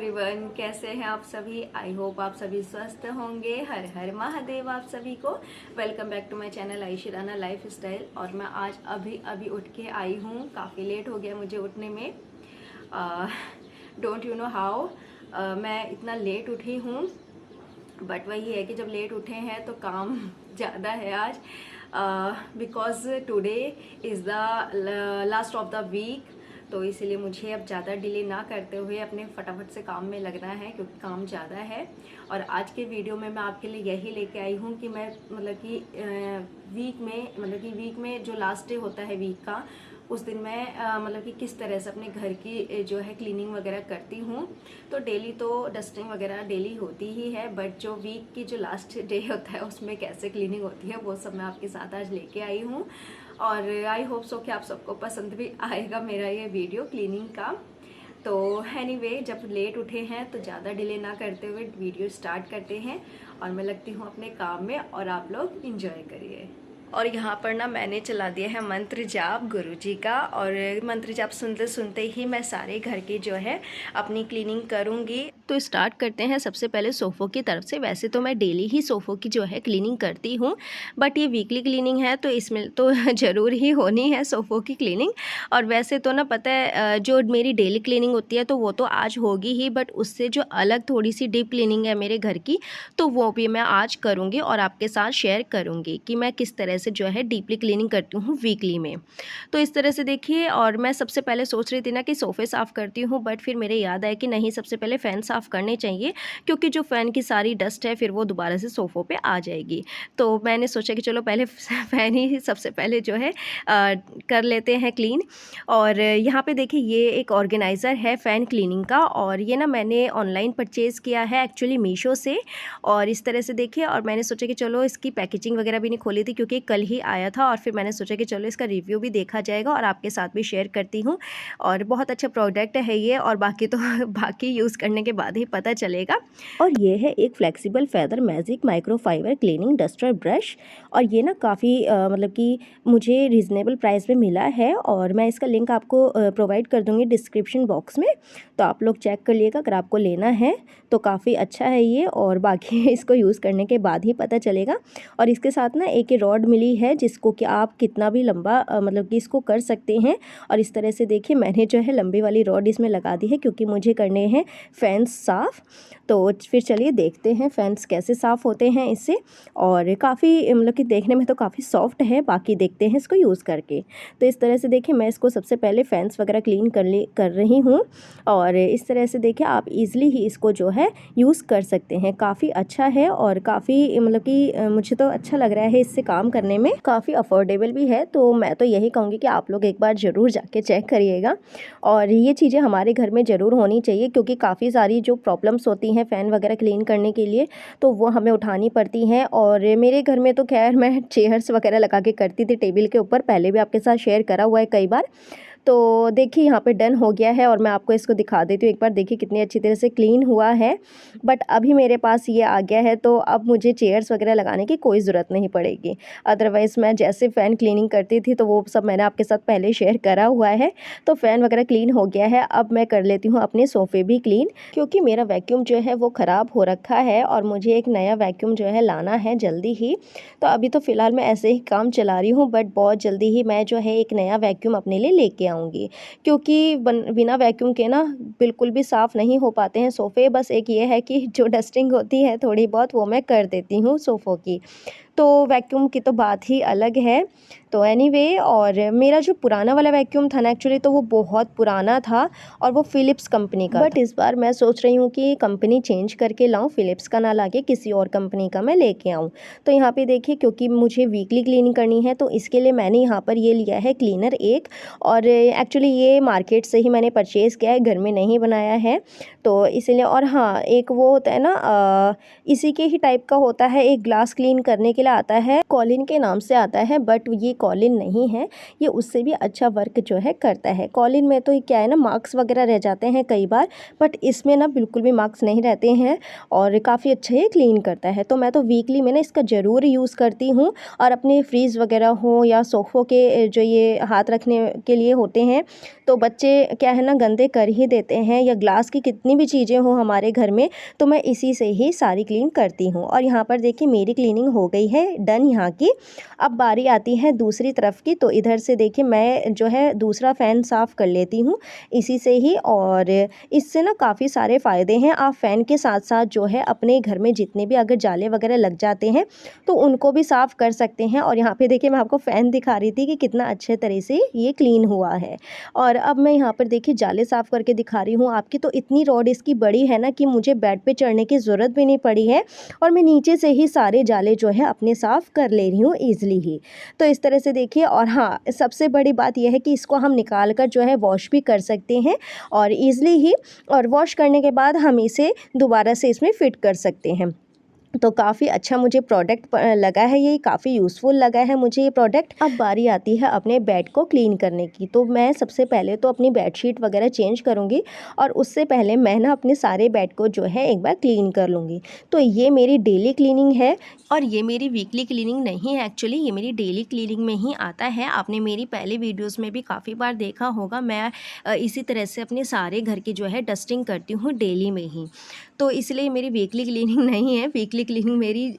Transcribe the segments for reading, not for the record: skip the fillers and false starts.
Everyone, कैसे हैं आप सभी। आई होप आप सभी स्वस्थ होंगे। हर हर महादेव आप सभी को। Welcome back to my channel Ayushi Rana lifestyle. और मैं आज अभी उठ के आई हूँ। काफ़ी लेट हो गया मुझे उठने में। डोंट यू नो हाउ मैं इतना लेट उठी हूँ, बट वही है कि जब लेट उठे हैं तो काम ज़्यादा है आज, because today is the last of the week. तो इसीलिए मुझे अब ज़्यादा डिले ना करते हुए अपने फटाफट से काम में लगना है, क्योंकि काम ज़्यादा है। और आज के वीडियो में मैं आपके लिए यही लेके आई हूँ कि मैं वीक में जो लास्ट डे होता है वीक का, उस दिन मैं कि किस तरह से अपने घर की जो है क्लीनिंग वगैरह करती हूँ। तो डेली तो डस्टिंग वगैरह डेली होती ही है, बट जो वीक की जो लास्ट डे होता है उसमें कैसे क्लीनिंग होती है वो सब मैं आपके साथ आज लेके आई हूँ। और आई होप सो कि आप सबको पसंद भी आएगा मेरा ये वीडियो क्लीनिंग का। तो एनीवे, जब लेट उठे हैं तो ज़्यादा डिले ना करते हुए वीडियो स्टार्ट करते हैं। और मैं लगती हूँ अपने काम में, और आप लोग इंजॉय करिए। और यहाँ पर ना मैंने चला दिया है मंत्र जाप गुरुजी का, और मंत्र जाप सुनते सुनते ही मैं सारे घर की जो है अपनी क्लीनिंग करूँगी। तो स्टार्ट करते हैं सबसे पहले सोफ़ों की तरफ से। वैसे तो मैं डेली ही सोफ़ों की जो है क्लीनिंग करती हूँ, बट ये वीकली क्लीनिंग है तो इसमें तो ज़रूर ही होनी है सोफ़ों की क्लीनिंग। और वैसे तो ना पता है, जो मेरी डेली क्लीनिंग होती है तो वो तो आज होगी ही, बट उससे जो अलग थोड़ी सी डीप क्लीनिंग है मेरे घर की, तो वो भी मैं आज करूँगी और आपके साथ शेयर करूँगी कि मैं किस तरह से जो है डीपली क्लीनिंग करती हूँ वीकली में। तो इस तरह से देखिए, और मैं सबसे पहले सोच रही थी ना कि सोफ़े साफ़ करती हूँ, बट फिर मेरे याद आया कि नहीं, सबसे पहले फ़ैन साफ़ करने चाहिए, क्योंकि जो फ़ैन की सारी डस्ट है फिर वो दोबारा से सोफ़ों पे आ जाएगी। तो मैंने सोचा कि चलो पहले फ़ैन ही सबसे पहले जो है कर लेते हैं क्लीन। और यहाँ पे देखिए, ये एक ऑर्गेनाइज़र है फ़ैन क्लीनिंग का, और ये ना मैंने ऑनलाइन परचेज़ किया है एक्चुअली मीशो से। और इस तरह से देखिए, और मैंने सोचा कि चलो इसकी पैकेजिंग वगैरह भी नहीं खोली थी क्योंकि कल ही आया था, और फिर मैंने सोचा कि चलो इसका रिव्यू भी देखा जाएगा और आपके साथ भी शेयर करती हूँ। और बहुत अच्छा प्रोडक्ट है ये, और बाकी तो बाकी यूज़ करने के बाद ही पता चलेगा। और ये है एक flexible feather magic microfibre cleaning duster brush, और ये ना काफ़ी मतलब कि मुझे रीज़नेबल प्राइस में मिला है, और मैं इसका लिंक आपको प्रोवाइड कर दूँगी डिस्क्रिप्शन बॉक्स में, तो आप लोग चेक कर लिएगा अगर आपको लेना है तो। काफ़ी अच्छा है ये, और बाकी इसको यूज़ करने के बाद ही पता चलेगा। और इसके साथ ना एक रॉड मिली है जिसको कि आप कितना भी लंबा मतलब कि इसको कर सकते हैं। और इस तरह से देखिए, मैंने जो है लंबी वाली रॉड इसमें लगा दी है क्योंकि मुझे करने हैं फैंस साफ़। तो फिर चलिए देखते हैं फैंस कैसे साफ़ होते हैं इससे। और काफ़ी मतलब कि देखने में तो काफ़ी सॉफ्ट है, बाकी देखते हैं इसको यूज़ करके। तो इस तरह से देखिए, मैं इसको सबसे पहले फैंस वगैरह क्लीन कर रही हूँ। और इस तरह से देखिए, आप ईज़िली ही इसको जो है यूज़ कर सकते हैं। काफ़ी अच्छा है, और काफ़ी मतलब कि मुझे तो अच्छा लग रहा है इससे काम करने में। काफ़ी अफोर्डेबल भी है, तो मैं तो यही कहूँगी कि आप लोग एक बार ज़रूर जाके चेक करिएगा। और ये चीज़ें हमारे घर में ज़रूर होनी चाहिए, क्योंकि काफ़ी सारी जो प्रॉब्लम्स होती हैं फ़ैन वगैरह क्लीन करने के लिए, तो वो हमें उठानी पड़ती हैं। और मेरे घर में तो खैर मैं चेयर्स वगैरह लगा के करती थी टेबल के ऊपर, पहले भी आपके साथ शेयर करा हुआ है कई बार। तो देखिए, यहाँ पे डन हो गया है, और मैं आपको इसको दिखा देती हूँ एक बार। देखिए कितनी अच्छी तरह से क्लीन हुआ है। बट अभी मेरे पास ये आ गया है, तो अब मुझे चेयर्स वगैरह लगाने की कोई ज़रूरत नहीं पड़ेगी। अदरवाइज़ मैं जैसे फ़ैन क्लीनिंग करती थी तो वो सब मैंने आपके साथ पहले शेयर करा हुआ है। तो फ़ैन वगैरह क्लीन हो गया है। अब मैं कर लेती हूँ अपने सोफ़े भी क्लीन, क्योंकि मेरा वैक्यूम जो है वो ख़राब हो रखा है, और मुझे एक नया वैक्यूम जो है लाना है जल्दी ही। तो अभी तो फ़िलहाल मैं ऐसे ही काम चला रही हूँ, बट बहुत जल्दी ही मैं जो है एक नया वैक्यूम अपने लिए लेके आऊँगी, क्योंकि बिना वैक्यूम के ना बिल्कुल भी साफ़ नहीं हो पाते हैं सोफ़े। बस एक ये है कि जो डस्टिंग होती है थोड़ी बहुत, वो मैं कर देती हूँ सोफ़ों की, तो वैक्यूम की तो बात ही अलग है। तो एनीवे, और मेरा जो पुराना वाला वैक्यूम था ना एक्चुअली, तो वो बहुत पुराना था, और वो फ़िलिप्स कंपनी का। बट इस बार मैं सोच रही हूँ कि कंपनी चेंज करके लाऊं, फ़िलिप्स का ना लाके किसी और कंपनी का मैं लेके आऊँ। तो यहाँ पे देखिए, क्योंकि मुझे वीकली क्लीनिंग करनी है, तो इसके लिए मैंने यहाँ पर ये लिया है क्लीनर एक। और एक्चुअली ये मार्केट से ही मैंने परचेज़ किया है, घर में नहीं बनाया है, तो इसीलिए। और हाँ, एक वो होता है ना, इसी के ही टाइप का होता है, एक ग्लास क्लीन करने के लिए आता है, कॉलिन के नाम से आता है, बट ये कॉलिन नहीं है, ये उससे भी अच्छा वर्क जो है करता है। कॉलिन में तो क्या है ना, मार्क्स वगैरह रह जाते हैं कई बार, बट इसमें ना बिल्कुल भी मार्क्स नहीं रहते हैं, और काफ़ी अच्छा ये क्लीन करता है। तो मैं तो वीकली में ना इसका ज़रूर यूज़ करती हूँ। और अपने फ्रीज़ वगैरह हो या सोफ़ों के जो ये हाथ रखने के लिए होते हैं, तो बच्चे क्या है ना, गंदे कर ही देते हैं या ग्लास की कितनी भी चीज़ें हो हमारे घर में, तो मैं इसी से ही सारी क्लीन करती हूँ। और यहाँ पर देखिए मेरी क्लीनिंग हो गई है डन यहाँ की। अब बारी आती है दूसरी तरफ की, तो इधर से देखिए मैं जो है दूसरा फ़ैन साफ़ कर लेती हूँ इसी से ही। और इससे ना काफ़ी सारे फ़ायदे हैं। आप फ़ैन के साथ साथ जो है अपने घर में जितने भी अगर जाले वगैरह लग जाते हैं तो उनको भी साफ़ कर सकते हैं। और यहाँ पे देखिए मैं आपको फ़ैन दिखा रही थी कि कितना अच्छे तरह से ये क्लीन हुआ है। और अब मैं यहाँ पर देखिए जाले साफ़ करके दिखा रही हूँ आपकी। तो इतनी रॉड इसकी बड़ी है ना कि मुझे बेड पे चढ़ने की ज़रूरत भी नहीं पड़ी है, और मैं नीचे से ही सारे जाले जो है अपने साफ़ कर ले रही हूँ ईज़िली ही। तो इस तरह से देखिए। और हाँ, सबसे बड़ी बात यह है कि इसको हम निकाल कर जो है वॉश भी कर सकते हैं और ईज़िली ही। और वॉश करने के बाद हम इसे दोबारा से इसमें फ़िट कर सकते हैं। तो काफ़ी अच्छा मुझे प्रोडक्ट लगा है, ये काफ़ी यूज़फुल लगा है मुझे ये प्रोडक्ट। अब बारी आती है अपने बेड को क्लीन करने की। तो मैं सबसे पहले तो अपनी बेडशीट वगैरह चेंज करूँगी, और उससे पहले मैं ना अपने सारे बेड को जो है एक बार क्लीन कर लूँगी। तो ये मेरी डेली क्लीनिंग है, और ये मेरी वीकली क्लीनिंग नहीं है एक्चुअली, ये मेरी डेली क्लीनिंग में ही आता है। आपने मेरी पहले वीडियोज़ में भी काफ़ी बार देखा होगा, मैं इसी तरह से अपने सारे घर की जो है डस्टिंग करती हूँ डेली में ही। तो इसलिए मेरी वीकली क्लीनिंग नहीं है, वीकली क्लीनिंग मेरी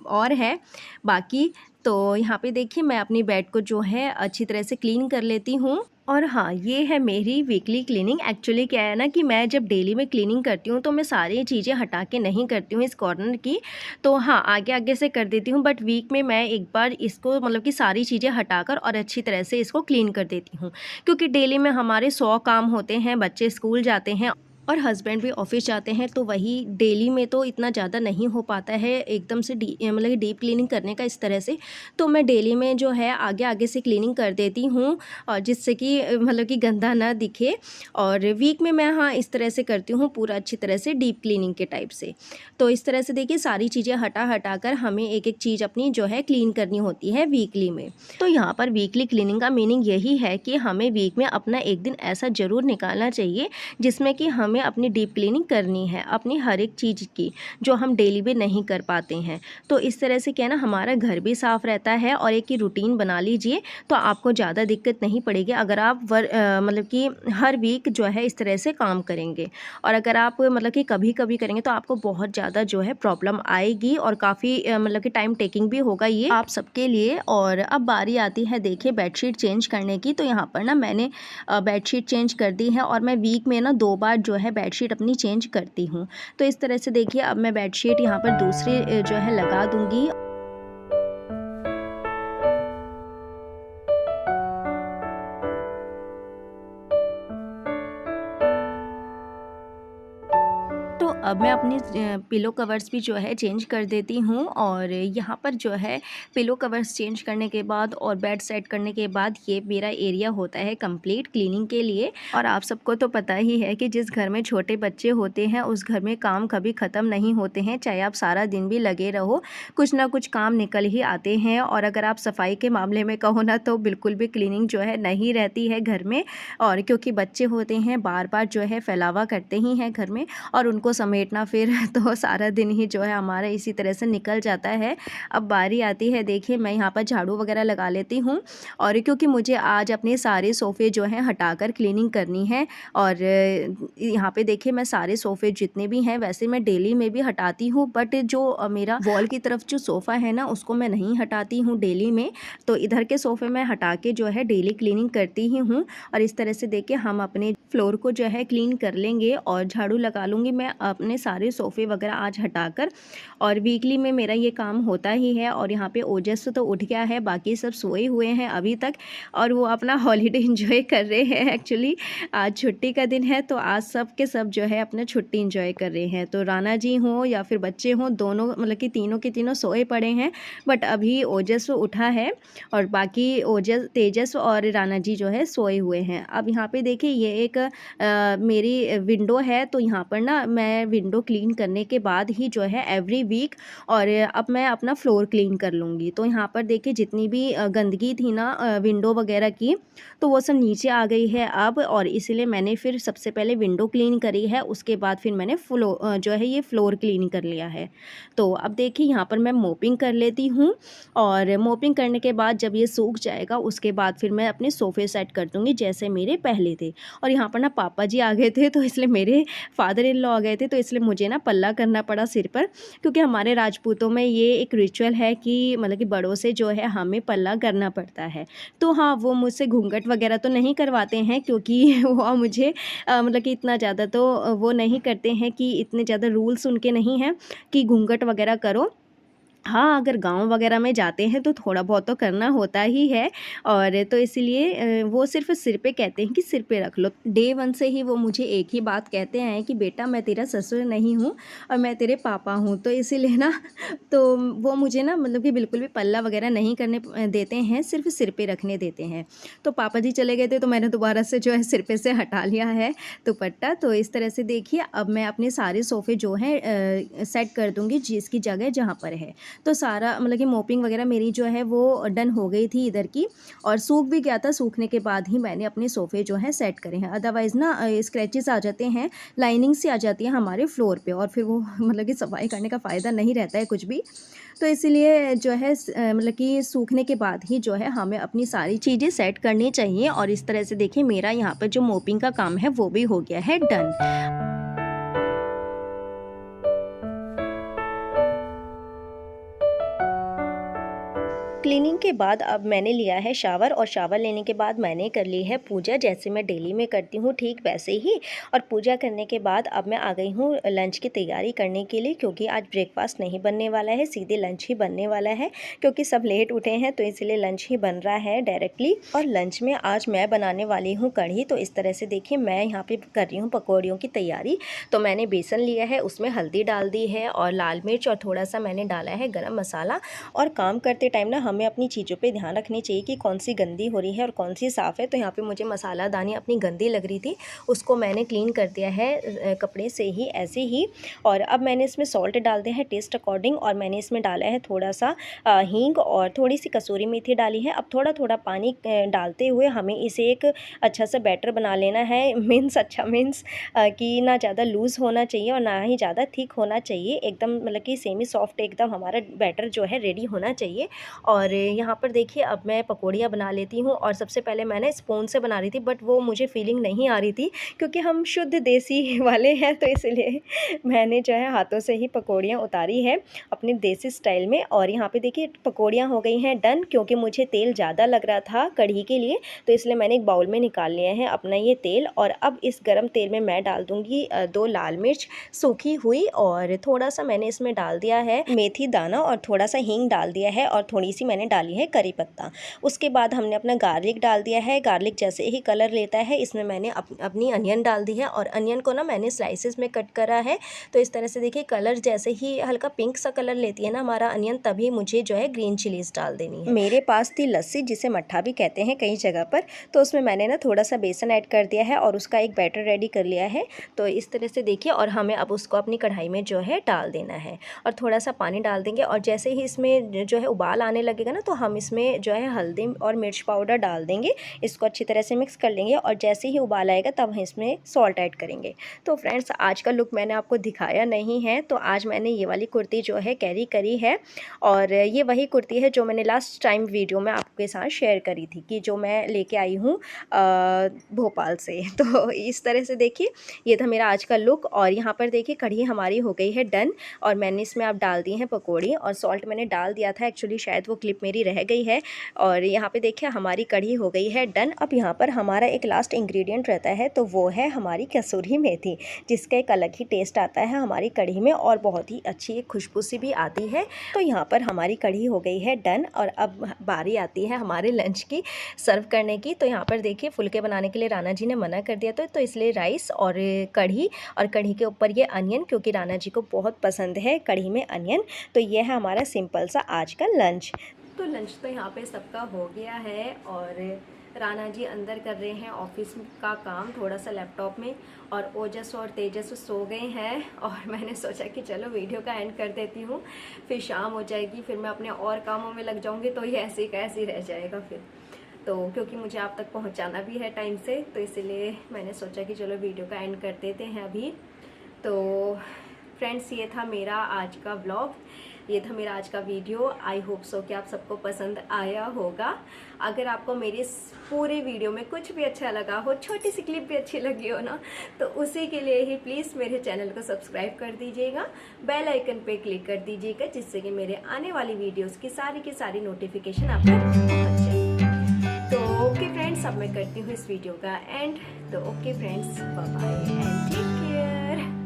और है बाकी। तो यहाँ पे देखिए मैं अपनी बेड को जो है अच्छी तरह से क्लीन कर लेती हूँ। और हाँ, ये है मेरी वीकली क्लीनिंग। एक्चुअली क्या है ना कि मैं जब डेली में क्लीनिंग करती हूँ तो मैं सारी चीज़ें हटा के नहीं करती हूँ इस कॉर्नर की। तो हाँ, आगे आगे से कर देती हूँ, बट वीक में मैं एक बार इसको मतलब कि सारी चीज़ें हटाकर और अच्छी तरह से इसको क्लीन कर देती हूँ। क्योंकि डेली में हमारे 100 काम होते हैं, बच्चे स्कूल जाते हैं और हस्बैंड भी ऑफिस जाते हैं, तो वही डेली में तो इतना ज़्यादा नहीं हो पाता है एकदम से मतलब कि डीप क्लीनिंग करने का इस तरह से। तो मैं डेली में जो है आगे आगे से क्लीनिंग कर देती हूँ, और जिससे कि मतलब कि गंदा ना दिखे। और वीक में मैं हाँ इस तरह से करती हूँ पूरा अच्छी तरह से डीप क्लीनिंग के टाइप से। तो इस तरह से देखिए सारी चीज़ें हटा हटा कर हमें एक एक चीज़ अपनी जो है क्लीन करनी होती है वीकली में। तो यहाँ पर वीकली क्लीनिंग का मीनिंग यही है कि हमें वीक में अपना एक दिन ऐसा ज़रूर निकालना चाहिए जिसमें कि हमें अपनी डीप क्लीनिंग करनी है अपनी हर एक चीज़ की, जो हम डेली में नहीं कर पाते हैं। तो इस तरह से क्या ना हमारा घर भी साफ़ रहता है, और एक ही रूटीन बना लीजिए तो आपको ज़्यादा दिक्कत नहीं पड़ेगी अगर आप मतलब कि हर वीक जो है इस तरह से काम करेंगे। और अगर आप मतलब कि कभी कभी करेंगे तो आपको बहुत ज़्यादा जो है प्रॉब्लम आएगी, और काफ़ी मतलब कि टाइम टेकिंग भी होगा ये आप सबके लिए। और अब बारी आती है देखिए बेडशीट चेंज करने की। तो यहाँ पर ना मैंने बेडशीट चेंज कर दी है, और मैं वीक में ना 2 बार जो है बेडशीट अपनी चेंज करती हूँ। तो इस तरह से देखिए अब मैं बेडशीट यहाँ पर दूसरी जो है लगा दूँगी। तो अब मैं अपनी पिलो कवर्स भी जो है चेंज कर देती हूँ। और यहाँ पर जो है पिलो कवर्स चेंज करने के बाद और बेड सेट करने के बाद ये मेरा एरिया होता है कंप्लीट क्लीनिंग के लिए। और आप सबको तो पता ही है कि जिस घर में छोटे बच्चे होते हैं उस घर में काम कभी ख़त्म नहीं होते हैं, चाहे आप सारा दिन भी लगे रहो, कुछ ना कुछ काम निकल ही आते हैं। और अगर आप सफाई के मामले में कहो ना तो बिल्कुल भी क्लीनिंग जो है नहीं रहती है घर में। और क्योंकि बच्चे होते हैं बार बार जो है फैलावा करते ही हैं घर में, और उनको समेटना फिर तो सारा दिन ही जो है हमारा इसी तरह से निकल जाता है। अब बारी आती है देखिए मैं यहाँ पर झाड़ू वगैरह लगा लेती हूँ, और क्योंकि मुझे आज अपने सारे सोफ़े जो हैं हटाकर क्लीनिंग करनी है। और यहाँ पे देखिए मैं सारे सोफ़े जितने भी हैं वैसे मैं डेली में भी हटाती हूँ, बट जो मेरा वॉल की तरफ जो सोफ़ा है ना उसको मैं नहीं हटाती हूँ डेली में। तो इधर के सोफ़े मैं हटा के जो है डेली क्लीनिंग करती ही हूँ। और इस तरह से देखिए हम अपने फ्लोर को जो है क्लीन कर लेंगे, और झाड़ू लगा लूँगी मैं अपने सारे सोफ़े वगैरह आज हटाकर। और वीकली में मेरा ये काम होता ही है। और यहाँ पे ओजस तो उठ गया है, बाकी सब सोए हुए हैं अभी तक, और वो अपना हॉलीडे एंजॉय कर रहे हैं। एक्चुअली आज छुट्टी का दिन है, तो आज सब के सब जो है अपना छुट्टी एंजॉय कर रहे हैं। तो राना जी हों या फिर बच्चे हों, दोनों मतलब कि तीनों के तीनों सोए पड़े हैं, बट अभी ओजस उठा है, और बाकी ओजस तेजस और राना जी जो है सोए हुए हैं। अब यहाँ पे देखिए ये एक मेरी विंडो है, तो यहाँ पर ना मैं मैं विंडो क्लीन करने के बाद ही जो है एवरी वीक और अब मैं अपना फ्लोर क्लीन कर लूँगी। तो यहाँ पर देखिए जितनी भी गंदगी थी ना विंडो वगैरह की, तो वो सब नीचे आ गई है अब, और इसीलिए मैंने फिर सबसे पहले विंडो क्लीन करी है, उसके बाद फिर मैंने जो है ये फ्लोर क्लीन कर लिया है। तो अब देखिए यहाँ पर मैं मोपिंग कर लेती हूँ, और मोपिंग करने के बाद जब ये सूख जाएगा उसके बाद फिर मैं अपने सोफ़े सेट कर दूँगी जैसे मेरे पहले थे। और यहाँ पर ना पापा जी आ गए थे, तो इसलिए मेरे फादर इन लॉ आ गए थे, तो इसलिए मुझे ना पल्ला करना पड़ा सिर पर, क्योंकि हमारे राजपूतों में ये एक रिचुअल है कि मतलब कि बड़ों से जो है हमें पल्ला करना पड़ता है। तो हाँ, वो मुझसे घूंघट वगैरह तो नहीं करवाते हैं, क्योंकि वो मुझे मतलब कि इतना ज़्यादा तो वो नहीं करते हैं, कि इतने ज़्यादा रूल्स उनके नहीं हैं कि घूंघट वगैरह करो। हाँ, अगर गाँव वगैरह में जाते हैं तो थोड़ा बहुत तो करना होता ही है, और तो इसीलिए वो सिर्फ़ सिर पे कहते हैं कि सिर पे रख लो। डे 1 से ही वो मुझे एक ही बात कहते आए हैं कि बेटा मैं तेरा ससुर नहीं हूँ और मैं तेरे पापा हूँ। तो इसीलिए ना तो वो मुझे ना मतलब कि बिल्कुल भी पल्ला वगैरह नहीं करने देते हैं, सिर्फ़ सिर पे रखने देते हैं। तो पापा जी चले गए थे, तो मैंने दोबारा से जो है सिर पे से हटा लिया है दुपट्टा। तो इस तरह से देखिए अब मैं अपने सारे सोफ़े जो हैं सेट कर दूँगी जिसकी जगह जहाँ पर है। तो सारा मतलब कि मोपिंग वगैरह मेरी जो है वो डन हो गई थी इधर की, और सूख भी गया था। सूखने के बाद ही मैंने अपने सोफ़े जो हैं सेट करे हैं, अदरवाइज़ ना स्क्रैचेस आ जाते हैं, लाइनिंग सी आ जाती है हमारे फ्लोर पे, और फिर वो मतलब कि सफाई करने का फ़ायदा नहीं रहता है कुछ भी। तो इसीलिए जो है मतलब कि सूखने के बाद ही जो है हमें अपनी सारी चीज़ें सेट करनी चाहिए, और इस तरह से देखिए मेरा यहाँ पर जो मोपिंग का काम है वो भी हो गया है डन। क्लीनिंग के बाद अब मैंने लिया है शावर, और शावर लेने के बाद मैंने कर ली है पूजा, जैसे मैं डेली में करती हूँ ठीक वैसे ही। और पूजा करने के बाद अब मैं आ गई हूँ लंच की तैयारी करने के लिए, क्योंकि आज ब्रेकफास्ट नहीं बनने वाला है, सीधे लंच ही बनने वाला है, क्योंकि सब लेट उठे हैं तो इसलिए लंच ही बन रहा है डायरेक्टली। और लंच में आज मैं बनाने वाली हूँ कढ़ी। तो इस तरह से देखिए मैं यहाँ पर कर रही हूँ पकौड़ियों की तैयारी। तो मैंने बेसन लिया है, उसमें हल्दी डाल दी है और लाल मिर्च, और थोड़ा सा मैंने डाला है गरम मसाला। और काम करते टाइम ना हमें अपनी चीज़ों पे ध्यान रखनी चाहिए कि कौन सी गंदी हो रही है और कौन सी साफ़ है। तो यहाँ पे मुझे मसाला दानी अपनी गंदी लग रही थी, उसको मैंने क्लीन कर दिया है कपड़े से ही ऐसे ही। और अब मैंने इसमें सॉल्ट डाल दिया है टेस्ट अकॉर्डिंग, और मैंने इसमें डाला है थोड़ा सा हींग, और थोड़ी सी कसूरी मेथी डाली है। अब थोड़ा थोड़ा पानी डालते हुए हमें इसे एक अच्छा सा बैटर बना लेना है। मीन्स कि ना ज़्यादा लूज़ होना चाहिए और ना ही ज़्यादा थिक होना चाहिए, एकदम मतलब कि सेमी सॉफ्ट एकदम हमारा बैटर जो है रेडी होना चाहिए। और यहाँ पर देखिए अब मैं पकौड़ियाँ बना लेती हूँ, और सबसे पहले मैंने स्पून से बना रही थी, बट वो मुझे फीलिंग नहीं आ रही थी, क्योंकि हम शुद्ध देसी वाले हैं, तो इसलिए मैंने जो है हाथों से ही पकौड़ियाँ उतारी है अपने देसी स्टाइल में। और यहाँ पे देखिए पकौड़ियाँ हो गई हैं डन, क्योंकि मुझे तेल ज़्यादा लग रहा था कढ़ी के लिए, तो इसलिए मैंने एक बाउल में निकाल लिया है अपना ये तेल। और अब इस गरम तेल में मैं डाल दूँगी 2 लाल मिर्च सूखी हुई, और थोड़ा सा मैंने इसमें डाल दिया है मेथी दाना, और थोड़ा सा हींग डाल दिया है, और थोड़ी सी मैंने डाली है करी पत्ता। उसके बाद हमने अपना गार्लिक डाल दिया है। गार्लिक जैसे ही कलर लेता है इसमें मैंने अपनी अनियन डाल दी है, और अनियन को ना मैंने स्लाइसेस में कट करा है। तो इस तरह से देखिए कलर जैसे ही हल्का पिंक सा कलर लेती है ना हमारा अनियन, तभी मुझे जो है ग्रीन चिलीज़ डाल देनी है। मेरे पास थी लस्सी, जिसे मट्ठा भी कहते हैं कई जगह पर, तो उसमें मैंने ना थोड़ा सा बेसन ऐड कर दिया है और उसका एक बैटर रेडी कर लिया है। तो इस तरह से देखिए, और हमें अब उसको अपनी कढ़ाई में जो है डाल देना है, और थोड़ा सा पानी डाल देंगे। और जैसे ही इसमें जो है उबाल आने लगेगा ना, तो हम इसमें जो है हल्दी और मिर्च पाउडर डाल देंगे, इसको अच्छी तरह से मिक्स कर लेंगे, और जैसे ही उबाल आएगा तब हम इसमें सॉल्ट ऐड करेंगे। तो फ्रेंड्स आज का लुक मैंने आपको दिखाया नहीं है, तो आज मैंने ये वाली कुर्ती जो है कैरी करी है, और ये वही कुर्ती है जो मैंने लास्ट टाइम वीडियो में आपके साथ शेयर करी थी, कि जो मैं लेके आई हूँ भोपाल से। तो इस तरह से देखिए ये था मेरा आज का लुक। और यहाँ पर देखिए कढ़ी हमारी हो गई है डन, और मैंने इसमें अब डाल दी है पकौड़ी, और सॉल्ट मैंने डाल दिया था, एक्चुअली शायद वो क्लिप मेरी रह गई है। और यहाँ पे देखिए हमारी कढ़ी हो गई है डन। अब यहाँ पर हमारा एक लास्ट इंग्रेडिएंट रहता है, तो वो है हमारी कसूरी मेथी, जिसका एक अलग ही टेस्ट आता है हमारी कढ़ी में, और बहुत ही अच्छी एक खुशबू सी भी आती है। तो यहाँ पर हमारी कढ़ी हो गई है डन, और अब बारी आती है हमारे लंच की सर्व करने की। तो यहाँ पर देखिए फुलके बनाने के लिए राना जी ने मना कर दिया, तो इसलिए राइस और कढ़ी, और कढ़ी के ऊपर ये अनियन, क्योंकि राना जी को बहुत पसंद है कढ़ी में अनियन। तो ये है हमारा सिंपल सा आज का लंच। तो लंच तो यहाँ पे सबका हो गया है, और राना जी अंदर कर रहे हैं ऑफिस का काम थोड़ा सा लैपटॉप में, और ओजस और तेजस सो गए हैं। और मैंने सोचा कि चलो वीडियो का एंड कर देती हूँ, फिर शाम हो जाएगी, फिर मैं अपने और कामों में लग जाऊँगी, तो ये ऐसे का ऐसे रह जाएगा फिर। तो क्योंकि मुझे आप तक पहुँचाना भी है टाइम से, तो इसलिए मैंने सोचा कि चलो वीडियो का एंड कर देते हैं अभी। तो फ्रेंड्स, ये था मेरा आज का व्लॉग, ये था मेरा आज का वीडियो। आई होप सो कि आप सबको पसंद आया होगा। अगर आपको मेरे इस पूरे वीडियो में कुछ भी अच्छा लगा हो, छोटी सी क्लिप भी अच्छी लगी हो ना, तो उसी के लिए ही प्लीज़ मेरे चैनल को सब्सक्राइब कर दीजिएगा, बेल आइकन पे क्लिक कर दीजिएगा, जिससे कि मेरे आने वाली वीडियोस की सारी नोटिफिकेशन आप तक पहुँच जाए। तो ओके फ्रेंड्स, अब मैं करती हूँ इस वीडियो का एंड। तो okay friends, bye bye and take care.